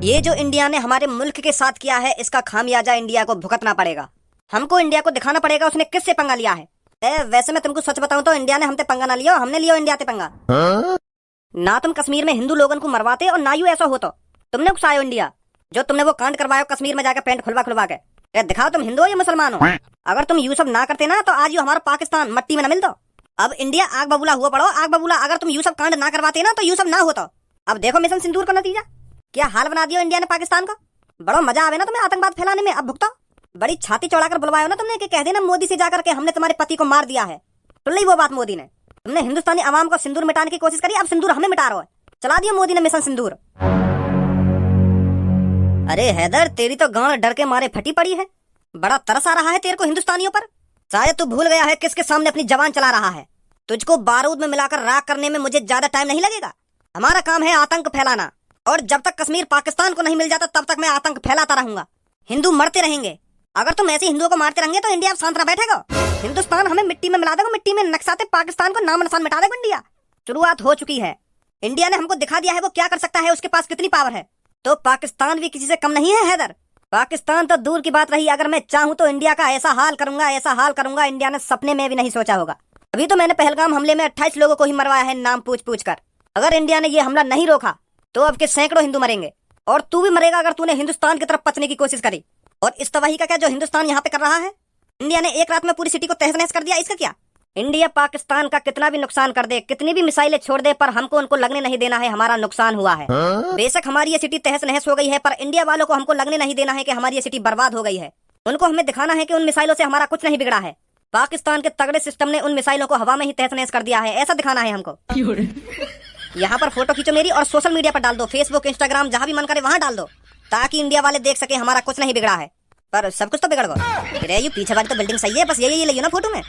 ये जो इंडिया ने हमारे मुल्क के साथ किया है, इसका खामियाजा इंडिया को भुगतना पड़ेगा। हमको इंडिया को दिखाना पड़ेगा उसने किससे पंगा लिया है। वैसे मैं तुमको सच बताऊं तो इंडिया ने हमसे पंगा ना लिया, हमने लिया इंडिया से पंगा। ना तुम कश्मीर में हिंदू लोगों को मरवाते और ना यू ऐसा हो तो तुमने उकसायो इंडिया। जो तुमने वो कांड करवाया कश्मीर में जाकर पेंट खुलवा खुलवा के दिखाओ तुम हिंदू हो या मुसलमान हो। अगर तुम यू सब ना करते ना तो आज यू हमारा पाकिस्तान मट्टी में न मिलता। अब इंडिया आग बबूला हुआ पड़ो, आग बबूला। अगर तुम यू सब कांड ना करवाते ना तो यू सब ना होता। अब देखो मिशन सिंदूर का नतीजा क्या हाल बना दिया इंडिया ने पाकिस्तान का। बड़ा मजा आवे ना तुम्हें आतंकवाद फैलाने में। अब भुगतो। बड़ी छाती चौड़ाकर बुलवाया ना तुमने कि कह देना मोदी से जाकर के हमने तुम्हारे पति को मार दिया है। सुन ली वो बात मोदी ने। तुमने हिंदुस्तानी अवाम को सिंदूर मिटाने की कोशिश करी, अब सिंदूर हमें मिटा रहा है। चला दिया मोदी ने मिशन सिंदूर। अरे हैदर तेरी तो गांड डर के मारे फटी पड़ी है। बड़ा तरस आ रहा है तेरे को हिंदुस्तानियों पर। शायद तू भूल गया है किसके सामने अपनी जवान चला रहा है। तुझको बारूद में मिलाकर राख करने में मुझे ज्यादा टाइम नहीं लगेगा। हमारा काम है आतंक फैलाना, और जब तक कश्मीर पाकिस्तान को नहीं मिल जाता तब तक मैं आतंक फैलाता रहूंगा। हिंदू मरते रहेंगे। अगर तुम ऐसे हिंदुओं को मारते रहेंगे तो इंडिया शांत न बैठेगा। हिंदुस्तान हमें मिट्टी में मिला देगा, मिट्टी में नक्साते पाकिस्तान को नाम निशान मिटा देगा इंडिया। शुरुआत हो चुकी है। इंडिया ने हमको दिखा दिया है वो क्या कर सकता है, उसके पास कितनी पावर है। तो पाकिस्तान भी किसी से कम नहीं है हैदर। पाकिस्तान तो दूर की बात रही, अगर मैं चाहूं तो इंडिया का ऐसा हाल करूंगा, ऐसा हाल करूंगा इंडिया ने सपने में भी नहीं सोचा होगा। अभी तो मैंने पहलगाम हमले में 28 लोगों को ही मरवाया है नाम पूछ पूछ कर। अगर इंडिया ने ये हमला नहीं रोका तो अब के सैकड़ों हिंदू मरेंगे, और तू भी मरेगा अगर तूने हिंदुस्तान की तरफ पचने की कोशिश करी। और इस तबाही का क्या जो हिंदुस्तान यहाँ पे कर रहा है। इंडिया ने एक रात में पूरी सिटी को तहस नहस कर दिया, इसका क्या। इंडिया पाकिस्तान का कितना भी नुकसान कर दे, कितनी भी मिसाइलें छोड़ दे, पर हमको उनको लगने नहीं देना है हमारा नुकसान हुआ है। बेशक हमारी ये सिटी तहस नहस हो गई है, पर इंडिया वालों को हमको लगने नहीं देना है कि हमारी ये सिटी बर्बाद हो गई है। उनको हमें दिखाना है कि उन मिसाइलों से हमारा कुछ नहीं बिगड़ा है। पाकिस्तान के तगड़े सिस्टम ने उन मिसाइलों को हवा में ही तहस नहस कर दिया है, ऐसा दिखाना है हमको। यहाँ पर फोटो खींचो मेरी और सोशल मीडिया पर डाल दो, फेसबुक इंस्टाग्राम जहाँ भी मन करे वहाँ डाल दो, ताकि इंडिया वाले देख सके हमारा कुछ नहीं बिगड़ा है। पर सब कुछ तो बिगड़ गया। अरे ये पीछे वाली तो बिल्डिंग सही है, बस ये लियो ना फोटो में।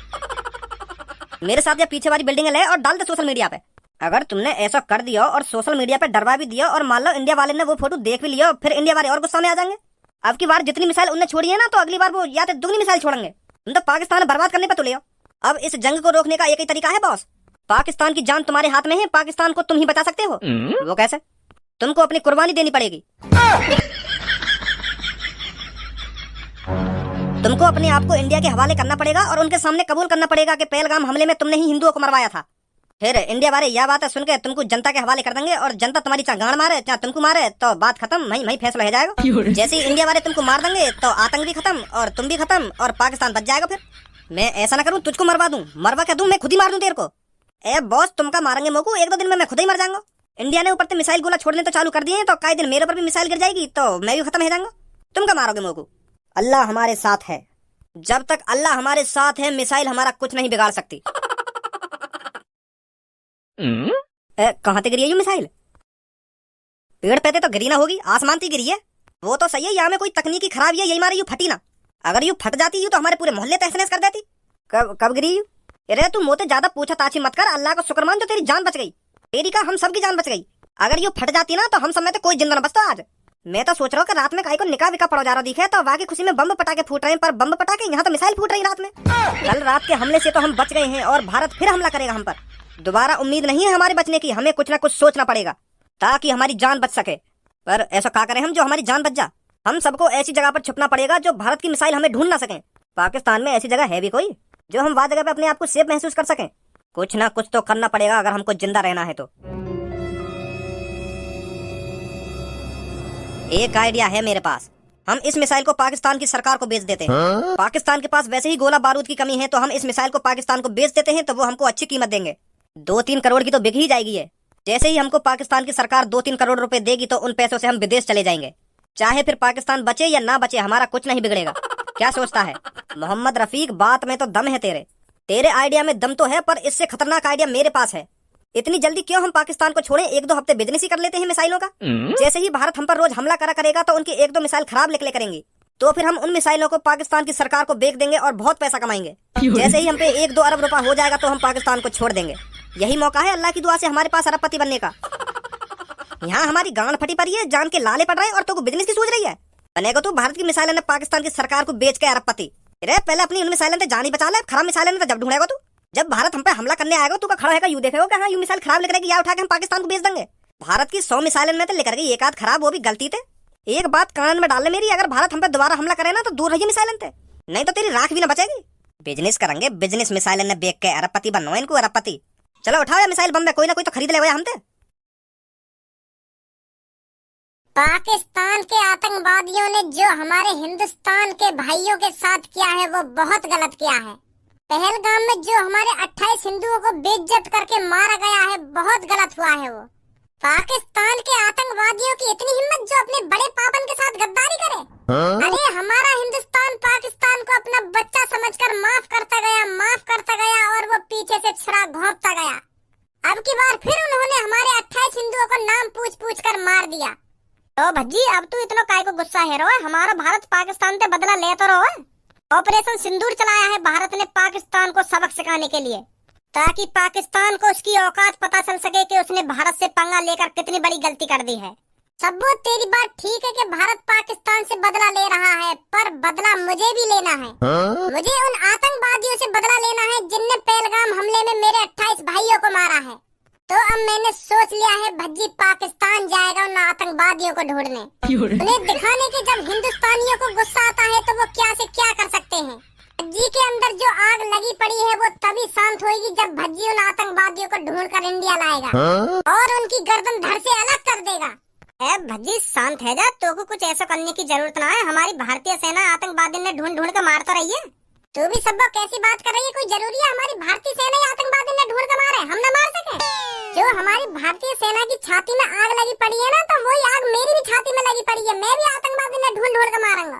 मेरे साथ ये पीछे वाली बिल्डिंग ले और डाल दे सोशल मीडिया पे। अगर तुमने ऐसा कर दिया और सोशल मीडिया पे डरवा भी दिया और मान लो इंडिया वाले ने वो फोटो देख भी लिया, फिर इंडिया वाले और गुस्सा में आ जाएंगे। अब की बार जितनी मिसाइल उनने छोड़ी है ना, तो अगली बार वो या तो दुगनी मिसाइल छोड़ेंगे। तुम तो पाकिस्तान बर्बाद करने पे तुले हो। अब इस जंग को रोकने का एक ही तरीका है बॉस। पाकिस्तान की जान तुम्हारे हाथ में है, पाकिस्तान को तुम ही बचा सकते हो। वो कैसे? तुमको अपनी कुर्बानी देनी पड़ेगी। तुमको अपने आप को इंडिया के हवाले करना पड़ेगा और उनके सामने कबूल करना पड़ेगा कि पहलगाम हमले में तुमने ही हिंदुओं को मरवाया था। फिर इंडिया वाले यह बात सुन के तुमको जनता के हवाले कर देंगे, और जनता तुम्हारी चाहे गांड मारे चाहे तुमको मारे तो बात खत्म, वहीं फैसला हो जाएगा। जैसे ही इंडिया वाले तुमको मार देंगे तो आतंक भी खत्म और तुम भी खत्म और पाकिस्तान बच जाएगा। फिर मैं ऐसा ना करूं तुझको मरवा दूं, मरवा क्या दूं, मैं खुद ही मार दूं तेरे को। ए बॉस तुमका मारेंगे मोकू, एक दो दिन में मैं खुद ही मर जाऊंगा। इंडिया ने ऊपर से मिसाइल गोला छोड़ने तो चालू कर दिए हैं, तो कई दिन मेरे ऊपर भी मिसाइल गिर जाएगी तो मैं भी खत्म हो जाऊंगा। तुमका मारोगे मोकू। अल्लाह हमारे साथ है। जब तक अल्लाह हमारे साथ है मिसाइल हमारा कुछ नहीं बिगाड़ सकती। कहाँ से गिरी है ये मिसाइल? पेड़ पे तो गिरी ना होगी, आसमान से गिरी है। वो तो सही है, यहाँ में कोई तकनीकी खराबी है, यही मारे यू फटी ना। अगर यू फट जाती यू तो हमारे पूरे मोहल्ले तहस नहस कर देती। कब गिरी यू? अरे तू मोते ज्यादा पूछा ताछी मत कर, अल्लाह का शुक्र मान जो तेरी जान बच गई। तेरी का हम सबकी जान बच गई। अगर यू फट जाती ना तो हम सब में तो कोई जिंदा न बचता आज। मैं तो सोच रहा हूँ कि रात में काई को निकाह विका पड़ा जा रहा दिखे, तो वाकई खुशी में बम पटाखे फूट रहे हैं, पर बम पटाखे यहाँ तो मिसाइल फूट रही रात में। कल रात के हमले से तो हम बच गए हैं और भारत फिर हमला करेगा हम पर। दोबारा उम्मीद नहीं है हमारे बचने की, हमें कुछ ना कुछ सोचना पड़ेगा ताकि हमारी जान बच सके। पर ऐसा क्या करें हम जो हमारी जान बच जा? हम सबको ऐसी जगह पर छुपना पड़ेगा जो भारत की मिसाइल हमें ढूंढ ना सके। पाकिस्तान में ऐसी जगह है भी कोई जो हम वह जगह पे अपने आप को सेफ महसूस कर सकें? कुछ ना कुछ तो करना पड़ेगा अगर हमको जिंदा रहना है तो। एक आइडिया है मेरे पास। हम इस मिसाइल को पाकिस्तान की सरकार को बेच देते हैं। पाकिस्तान के पास वैसे ही गोला बारूद की कमी है, तो हम इस मिसाइल को पाकिस्तान को बेच देते हैं तो वो हमको अच्छी कीमत देंगे। 2-3 करोड़ की तो बिक ही जाएगी है। जैसे ही हमको पाकिस्तान की सरकार 2-3 करोड़ रुपए देगी तो उन पैसों से हम विदेश चले जाएंगे। चाहे फिर पाकिस्तान बचे या ना बचे, हमारा कुछ नहीं बिगड़ेगा। क्या सोचता है मोहम्मद रफीक? बात में तो दम है तेरे आइडिया में दम तो है, पर इससे खतरनाक आइडिया मेरे पास है। इतनी जल्दी क्यों हम पाकिस्तान को छोड़ें? 1-2 हफ्ते बिजनेस ही कर लेते हैं मिसाइलों का। जैसे ही भारत हम पर रोज हमला करेगा तो उनकी 1-2 मिसाइल खराब निकले करेंगी, तो फिर हम उन मिसाइलों को पाकिस्तान की सरकार को बेच देंगे और बहुत पैसा कमाएंगे। जैसे ही हम पे 1-2 अरब रुपया हो जाएगा तो हम पाकिस्तान को छोड़ देंगे। यही मौका है अल्लाह की दुआ से हमारे पास अरबपति बनने का। यहाँ हमारी गांड फटी पड़ी है, जान के लाले पड़ रहे हैं और तो बिजनेस की सोच रही है। बनेगा तू भारत की मिसाइलें ने पाकिस्तान की सरकार को बेच के अरबपति। अरे पहले अपनी उन मिसाइलें जान ही बचा ले, खराब मिसाइलें तो जब ढूंढेगा तू। जब भारत हम पे हमला करने आएगा तू का खड़ा है यू देखेगा हाँ यू मिसाइल खराब लिख रही या उठा के हम पाकिस्तान को बेच देंगे। भारत की 100 मिसाइलें में तो लेकर गई 1 आध खराब, वो भी गलती थे। एक बात कान में डाल ले मेरी, अगर भारत हम पे दोबारा हमला करे ना तो दूर रहिए मिसाइलन ते, नहीं तो तेरी राख भी ना बचेगी। बिजनेस करेंगे बिजनेस, मिसाइलन ने बेच के अरबपति बनना है इनको, अरबपति। चलो उठाओ या मिसाइल बम में, कोई ना कोई तो खरीद ले हमसे। पाकिस्तान के आतंकवादियों ने जो हमारे हिंदुस्तान के भाइयों के साथ किया है वो बहुत गलत किया है। पहलगाम में जो हमारे 28 हिंदुओं को बेइज्जत करके मारा गया है, बहुत गलत हुआ है वो। पाकिस्तान के आतंकवादियों की इतनी हिम्मत जो अपने बड़े पापन के साथ गद्दारी करे। अरे हमारा हिंदुस्तान पाकिस्तान को अपना बच्चा समझकर माफ करता गया और वो पीछे से छुरा घोंपता गया। अब की बार फिर उन्होंने हमारे 28 हिंदुओं को नाम पूछ कर मार दिया। तो भज्जी अब तू इतना काय को गुस्सा है रो? हमारा भारत पाकिस्तान से बदला ले तो रो। ऑपरेशन सिंदूर चलाया है भारत ने पाकिस्तान को सबक सिखाने के लिए, ताकि पाकिस्तान को उसकी औकात पता चल सके कि उसने भारत से पंगा लेकर कितनी बड़ी गलती कर दी है। सब्बो तेरी बात ठीक है कि भारत पाकिस्तान से बदला ले रहा है, पर बदला मुझे भी लेना है। मुझे उन आतंकवादियों से बदला लेना है जिनने पहलगाम हमले में मेरे 28 भाइयों को मारा है। तो अब मैंने सोच लिया है भज्जी पाकिस्तान जाएगा उन आतंकवादियों को ढूंढने, उन्हें दिखाने के जब हिंदुस्तानियों को गुस्सा आता है तो वो क्या से क्या कर सकते हैं। भज्जी के अंदर जो आग लगी पड़ी है वो तभी शांत होगी जब भज्जी उन आतंकवादियों को ढूंढकर इंडिया लाएगा और उनकी गर्दन धड़ से अलग कर देगा। भज्जी शांत है जा, तो को कुछ ऐसा करने की जरूरत ना है। हमारी भारतीय सेना आतंकवादी ने ढूंढ कर मार तो रही है। तू भी सब कैसी बात कर रही है? कोई जरूरी है हमारी भारतीय सेना आतंकवादी ने ढूंढ कर मारे, हम न मार सके? जो हमारी भारतीय सेना की छाती में आग लगी पड़ी है ना, तो वही आग मेरी भी छाती में लगी पड़ी है। मैं भी आतंकवादी ने ढूंढ कर मारूंगा।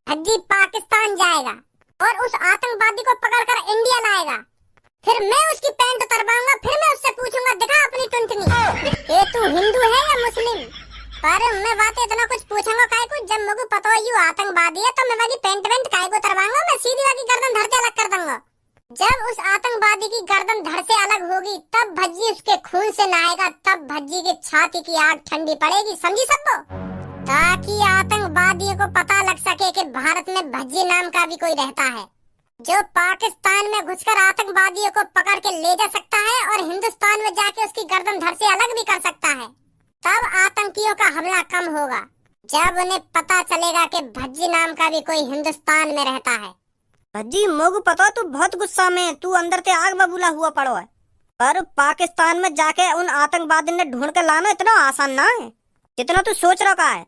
भज्जी पाकिस्तान जाएगा और उस आतंकवादी को पकड़कर इंडिया लाएगा, फिर मैं उसकी पैंट उतरवाऊंगा, फिर मैं उससे पूछूंगा दिखा अपनी टुनटनी, ये तू हिंदू है या मुस्लिम? पर मैं बातें इतना कुछ पूछूंगा काय को, जब मुझे पता हो यू आतंकवादी है तो मैं वाली पैंट काय को उतरवाऊंगा, मैं सीधी वाली गर्दन धड़ से अलग कर दूंगा। जब उस आतंकवादी की गर्दन धड़ से अलग होगी तब भज्जी उसके खून से नहाएगा, तब भज्जी की छाती की आग ठंडी पड़ेगी, समझी सबको? ताकि आतंकवादियों को पता लग सके कि भारत में भज्जी नाम का भी कोई रहता है जो पाकिस्तान में घुसकर आतंकवादियों को पकड़ के ले जा सकता है और हिंदुस्तान में जाके उसकी गर्दन धड़ से अलग भी कर सकता है। तब आतंकियों का हमला कम होगा, जब उन्हें पता चलेगा कि भज्जी नाम का भी कोई हिंदुस्तान में रहता है। भज्जी मोगू पता तू बहुत गुस्सा में, तू अंदर से आग बबूला हुआ पड़ो है, पर पाकिस्तान में जाके उन आतंकवादी ने ढूंढ कर लाना इतना आसान ना है जितना तू सोच रहा है।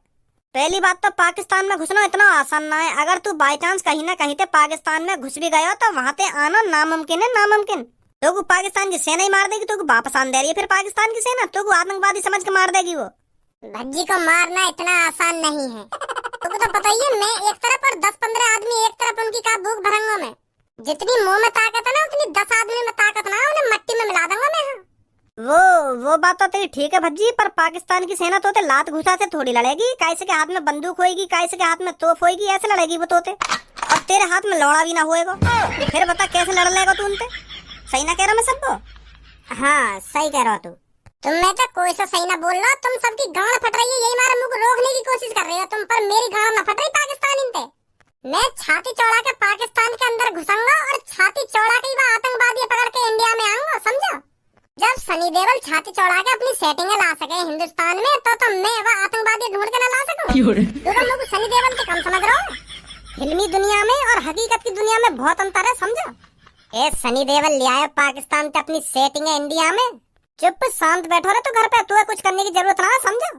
पहली बात तो पाकिस्तान में घुसना इतना आसान ना है। अगर तू बाई चांस कहीं ना कहीं से पाकिस्तान में घुस भी गया तो वहाँ से आना नामुमकिन है, नामुमकिन। तो पाकिस्तान की सेना ही मार देगी, तो वापस आन दे रही है फिर पाकिस्तान की सेना, तो आतंकवादी समझ के मार देगी वो। भज्जी को मारना इतना आसान नहीं है, तुमको तो पता ही है। मैं एक तरफ और 10-15 आदमी एक तरफ, उनकी का भूख भरंगा मैं। जितनी मुंह में ताकत है ना उतनी 10 आदमी में ताकत ना, उन्हें मट्टी में मिला दूंगा मैं। वो बात तो तेरी ठीक है भज्जी, पर पाकिस्तान की सेना तोते लात घुसा से थोड़ी लड़ेगी। कैसे के हाथ में बंदूक होएगी, कैसे के हाथ में तोप होएगी, ऐसे लड़ेगी वो तोते। और तेरे हाथ में लौड़ा भी ना होएगा, फिर बता कैसे लड़ लेगा तू उनसे? सही ना कह रहा मैं सबको? हाँ सही कह रहा तू। मैं तो कोई सा सही ना बोल रहा, तुम सबकी गांड फट रही है, यही मारा मुझे रोकने की कोशिश कर रही हो तुम, पर मेरी गांड ना फट रही पाकिस्तान इनते। मैं छाती चौड़ा के पाकिस्तान के अंदर घुसूंगा और छाती चौड़ा के वहाँ आतंकवादी पकड़ के इंडिया में आऊंगा, समझो? जब सनी देओल छाती चौड़ा के अपनी सेटिंग ला सके हिंदुस्तान में, तो मैं वह आतंकवादी ढूंढ के ना ला सकूं? तुम लोग सनी देओल के कम समझ रहे हो? फिल्मी दुनिया में और हकीकत की दुनिया में बहुत अंतर है, समझो? ए सनी देओल ले आए पाकिस्तान से अपनी सेटिंग है इंडिया में, चुप शांत बैठो रहे तो घर पे, तुम्हें कुछ करने की जरूरत ना, समझो?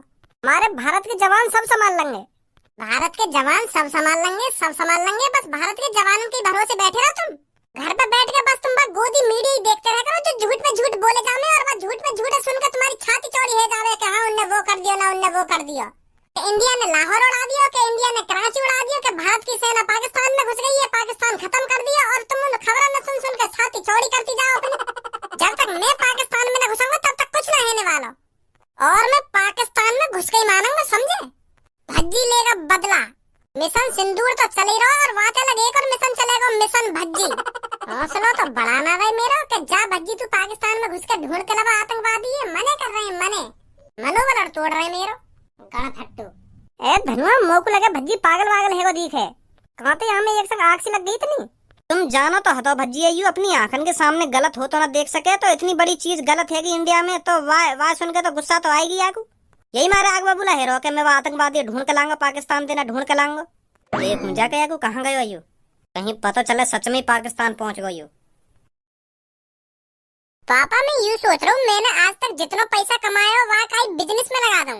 हमारे भारत के जवान सब संभाल लेंगे। भारत के जवान सब संभाल लेंगे, सब संभाल लेंगे। बस भारत के जवानों के भरोसे बैठे रहो तुम। घर पे बैठ के बस तुम बस गोदी मीडिया ही देखते रह करो, जो झूठ पे झूठ बोले जावे और बस झूठ पे झूठ सुनकर तुम्हारी छाती चौड़ी है जावे कि हाँ उनने वो कर दिया ना उनने वो कर दिया। इंडिया ने लाहौर उड़ा दिया, कि इंडिया ने कराची उड़ा दिया, कि भारत की सेना पाकिस्तान में घुस गई है, पाकिस्तान खत्म कर दिया, और तुम उन खबरों में सुन के छाती चौड़ी करती जाओ अपनी। जब तक मैं पाकिस्तान में न घुसूंगा तब तक कुछ न होने वाला, और मैं पाकिस्तान में घुस के ही मानूंगा, समझे? भज्जी लेगा बदला। मिशन सिंदूर तो चल ही रहा और वहाँ चला एक और मिशन चलेगा, मिशन भज्जी। हौसला तो बढ़ाना भाई मेरा, कि जा भज्जी तू पाकिस्तान में घुस के ढूंढ के लगा आतंकवादी है, मने कर रहे हैं, मने मनोबल तोड़ रहे मेरा गणफट्टू। ए धनुआ मोकू लगे भज्जी पागल वागल है वो दिखे, कहाँ तो यहाँ में एक संग आग सी लग गई इतनी। तुम जानो तो हतो भज्जी है, यू अपनी आंखन के सामने गलत हो तो ना देख सके, तो इतनी बड़ी चीज गलत है कि इंडिया में, तो वाह सुन के तो गुस्सा तो आएगी आपको। यही मारे आग बोला हेरो के मैं वो आतंकवादी ढूंढ के लाऊंगा, पाकिस्तान देना ढूंढ के लाऊंगा। ये मुझा के को कहाँ गयो यू, कहीं पता चले सच में पाकिस्तान पहुंच गयो। पापा मैं यूँ सोच रहा हूँ, मैंने आज तक जितना पैसा कमाया हो वहाँ का बिजनेस में लगा दूं।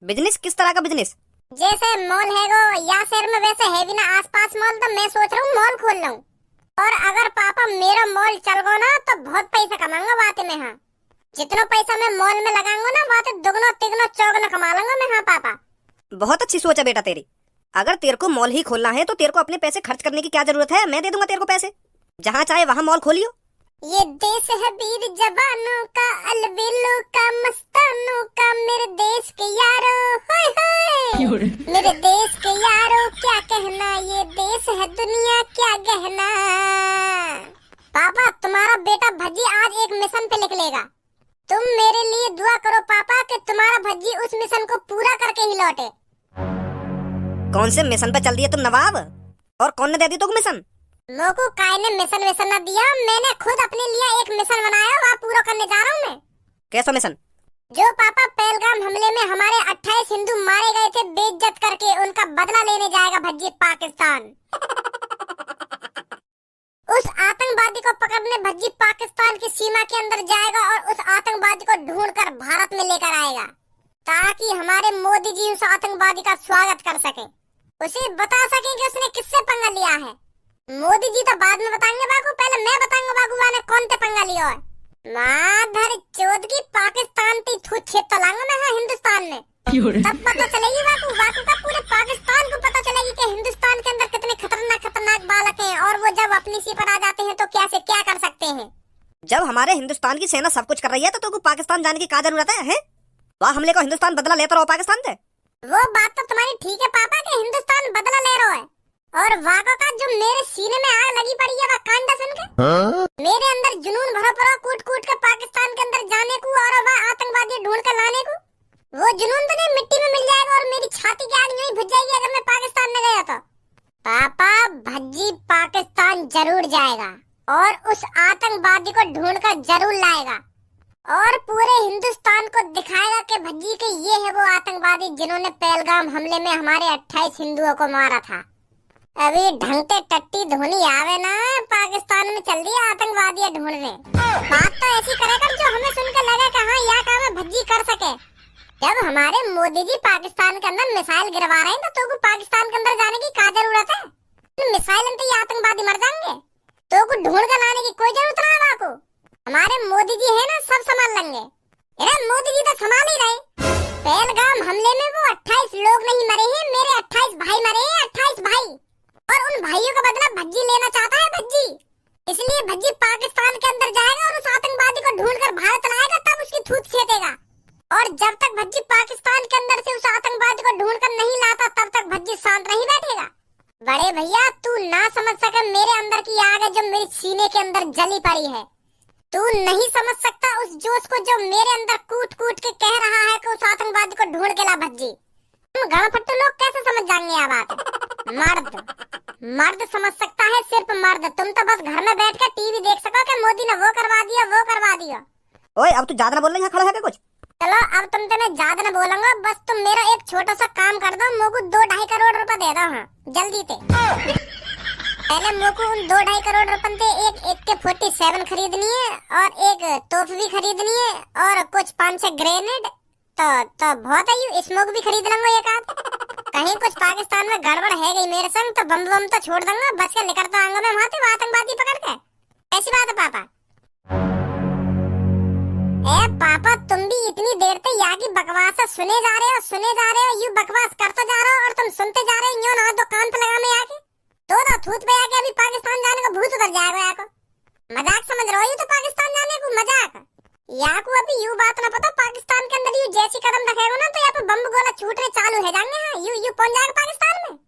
बिजनेस? किस तरह का बिजनेस? जैसे मॉल है वो या शहर में वैसे है भी ना आसपास मॉल, तो मैं सोच रहा हूँ मॉल खोल लूं। और अगर पापा मेरा मॉल चल गो ना तो बहुत पैसा कमाऊंगा बात में। हाँ, जितना पैसा मैं मॉल में लगाऊंगा ना बात दुगना तिगना चौगुना कमा लूंगा मैं। हाँ पापा, बहुत अच्छी सोच है बेटा तेरी। अगर तेरे को मॉल ही खोलना है तो तेरे को अपने पैसे खर्च करने की क्या जरूरत है, मैं दे दूंगा तेरे को पैसे, जहाँ चाहे वहाँ मॉल खोलियो। ये देश है वीर जवानों का, अलबेलों का, मस्तानों का, मेरे देश के यारों, हाय हाय मेरे देश के यारों क्या कहना, ये देश है दुनिया क्या गहना। पापा तुम्हारा बेटा भज्जी आज एक मिशन पे निकलेगा, तुम मेरे लिए दुआ करो पापा कि तुम्हारा भज्जी उस मिशन को पूरा करके ही लौटे। कौन से मिशन पे चल दिए तुम नवाब, और कौन ने दे दी तुमको मिशन? मोको काय ने मिशन विशन न दिया, मैंने खुद अपने लिए एक मिशन बनाया, वहाँ पूरा करने जा रहा हूँ मैं। कैसा मिशन? जो पापा पहलगाम हमले में हमारे 28 हिंदू मारे गए थे बेइज्जत करके, उनका बदला लेने जाएगा भज्जी पाकिस्तान। उस आतंकवादी को पकड़ने भज्जी पाकिस्तान की सीमा के अंदर जाएगा और उस आतंकवादी को ढूंढकर भारत में लेकर आएगा, ताकि हमारे मोदी जी उस आतंकवादी का स्वागत कर सके, उसे बता सके कि उसने किससे पंगा लिया है। मोदी जी तो बाद में बताएंगे बाबू, पहले मैं बताऊंगा बाबू ने कौन से पंगा लिया है। माधर चौथ की पाकिस्तान की थूत छेद तो लाऊंगा मैं। हाँ, हिंदुस्तान में तब पता चलेगी बाबू का पूरे पाकिस्तान को पता चलेगी कि हिंदुस्तान के अंदर कितने खतरनाक खतरनाक बालक हैं, और वो जब अपनी सी पर आ जाते हैं तो कैसे क्या कर सकते हैं। जब हमारे हिंदुस्तान की सेना सब कुछ कर रही है तो तुमको पाकिस्तान जाने की क्या जरूरत है? वहाँ हमले को हिंदुस्तान बदला लेता रहो पाकिस्तान से। वो बात तो तुम्हारी ठीक है पापा कि हिंदुस्तान बदला ले रहा है, और वाक़ा का जो मेरे सीने में आग लगी पड़ी है वह कांडा सुन के मेरे अंदर जुनून भरा पड़ा कूट कूट के पाकिस्तान के अंदर जाने को और वह आतंकवादी ढूंढ कर लाने को। वो जुनून तो नहीं मिट्टी में मिल जाएगा और मेरी छाती की आग नहीं बुझ जाएगी अगर मैं पाकिस्तान में गया तो। पापा भज्जी पाकिस्तान जरूर जाएगा और उस आतंकवादी को ढूंढ कर जरूर लाएगा, और पूरे हिंदुस्तान को दिखाएगा कि भज्जी के ये है वो आतंकवादी जिन्होंने पहलगाम हमले में हमारे 28 हिंदुओं को मारा था। अभी ढंगते टट्टी धोनी आवे ना पाकिस्तान में चल दिया आतंकवादी ढूंढने। बात तो ऐसी करेगा जो हमें सुनकर लगे कि हाँ यह काम भज्जी कर सके। जब हमारे मोदी जी पाकिस्तान के अंदर मिसाइल गिरवा रहे हैं तो पाकिस्तान के अंदर जाने की क्या जरूरत है? मिसाइल तो ये आतंकवादी मर जाएंगे, तो ढूंढ कर लाने की कोई जरूरत ना है। आपको हमारे मोदी जी है ना सब संभाल लेंगे। अरे मोदी जी तो संभाल ही रहे। पहलगाम हमले में वो 28 लोग नहीं मरे हैं, मेरे 28 भाई मरे हैं, 28 भाई, और उन भाइयों का बदला भज्जी लेना चाहता है भज्जी। इसलिए भज्जी पाकिस्तान के अंदर जाएगा और उस आतंकवादी को ढूंढकर भारत लाएगा, तब उसकी थूत छेदेगा। और जब तक भज्जी पाकिस्तान के अंदर से उस आतंकवादी को ढूंढकर नहीं लाता तब तक भज्जी शांत नहीं बैठेगा। बड़े भैया तू ना समझ सके मेरे अंदर की आग है जो मेरे सीने के अंदर जली पड़ी है। तू नहीं समझ सकता उस जोश को जो मेरे अंदर कूट कूट के कह रहा है कि उस आतंकवादी को ढूंढ के ला भज्जी। तुम गणपट्टू लोग कैसे समझ जाएंगे ये बात? मर्द समझ सकता है, सिर्फ मर्द। तुम तो बस घर में बैठ कर टीवी देख सको कि मोदी ने वो करवा दिया वो करवा दिया। ओए अब तू ज्यादा ना बोल रही है, खड़ा है क्या कुछ? चलो अब तुमसे मैं ज्यादा न बोलूंगा, बस तुम मेरा एक छोटा सा काम कर दो, मोको 2-2.5 करोड़ रुपए दे दो। हाँ जल्दी से। पहले मोको उन 2-2.5 करोड़ रुपए से एक AK-47 खरीदनी है और एक तोप भी खरीदनी है और कुछ 5-6 ग्रेनेड, तो बहुत है। स्मोक भी खरीद लूंगा एक आध। कहीं कुछ पाकिस्तान में गड़बड़ है गई मेरे संग तो बम बम तो छोड़ दूंगा, बच के निकलता आऊंगा मैं वहां से आतंकवादी पकड़ के। ऐसी बात है पापा? ए पापा तुम भी इतनी देर से यहाँ की बकवास सुने जा रहे हो, यूं बकवास करते जा रहे हो और तुम सुनते जा रहे हो। यूं ना दो कान पे लगाने आके तो थूत पे आके अभी पाकिस्तान जाने का भूत उतर जाएगा। यहाँ को मजाक समझ रहे हो? तो पाकिस्तान जाने को मजाक यहाँ को अभी यूं बात ना पता, पाकिस्तान के अंदर यूं जैसी कदम रखेगा ना तो यहाँ पे बम गोला छूटने चालू हो जाएंगे। हाँ यूं पहुंच जाएगा पाकिस्तान में,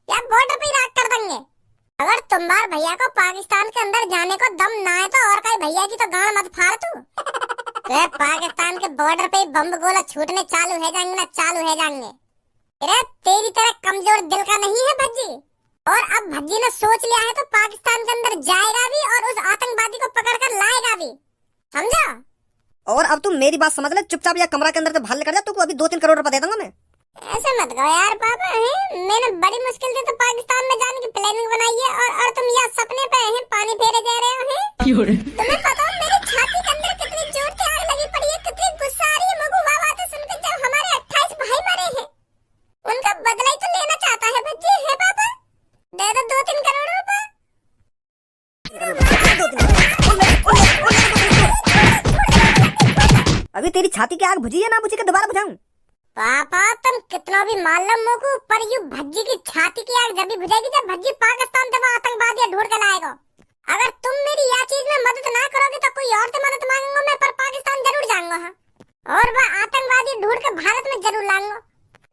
या बॉर्डर पे राख कर देंगे। अगर तुम्हार भैया को पाकिस्तान के अंदर जाने को दम ना है तो और कहीं भैया की तो गांड मत फाड़ तू। तो पाकिस्तान के बॉर्डर पे बम गोला छूटने चालू हो जाएंगे ना, चालू हो जाएंगे। अरे तेरी तरह कमजोर दिल का नहीं है भज्जी, और अब भज्जी ने सोच लिया है तो पाकिस्तान के अंदर जाएगा भी और उस आतंकवादी को पकड़ कर लाएगा भी, समझा? और अब तुम मेरी बात समझ ले, चुपचाप या कमरा के अंदर से बाहर निकल जा, तुमको अभी 2-3 करोड़ रुपए दे दूंगा मैं। ऐसे मत कहो यार पापा, हैं मैंने बड़ी मुश्किल से तो पाकिस्तान में जाने की प्लानिंग बनाई है, और तुम यहाँ सपने पे हैं पानी फेरे जा रहे हो हैं। तुम्हें पता है मेरी छाती के अंदर कितनी जोर की आग लगी पड़ी है, कितनी गुस्सा आ रही है मुझको वाह बातें सुनकर, जब हमारे 28 भाई मरे हैं उनका बदला ही तो लेना चाहता है भज्जी। है पापा, दे दो 2-3 करोड़ रुपए। अभी तेरी छाती की आग बुझी है ना बुझी के दोबारा बुझाऊं? पापा तुम कितना भी मान लो मुझको, पर यू भज्जी की छाती की आग जब भी बुझेगी जब भज्जी पाकिस्तान से वो आतंकवादी ढूंढ कर लाएगा। अगर तुम मेरी यह चीज में मदद ना करोगे तो कोई और से मदद मांगूंगा मैं, पर पाकिस्तान जरूर जाऊंगा। हाँ, और वह आतंकवादी ढूंढ कर भारत में जरूर लाऊंगा।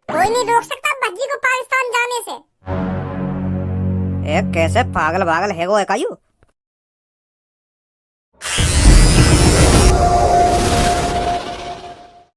कोई नहीं रोक सकता भज्जी को पाकिस्तान जाने से। कैसे पागल है वो एकायू।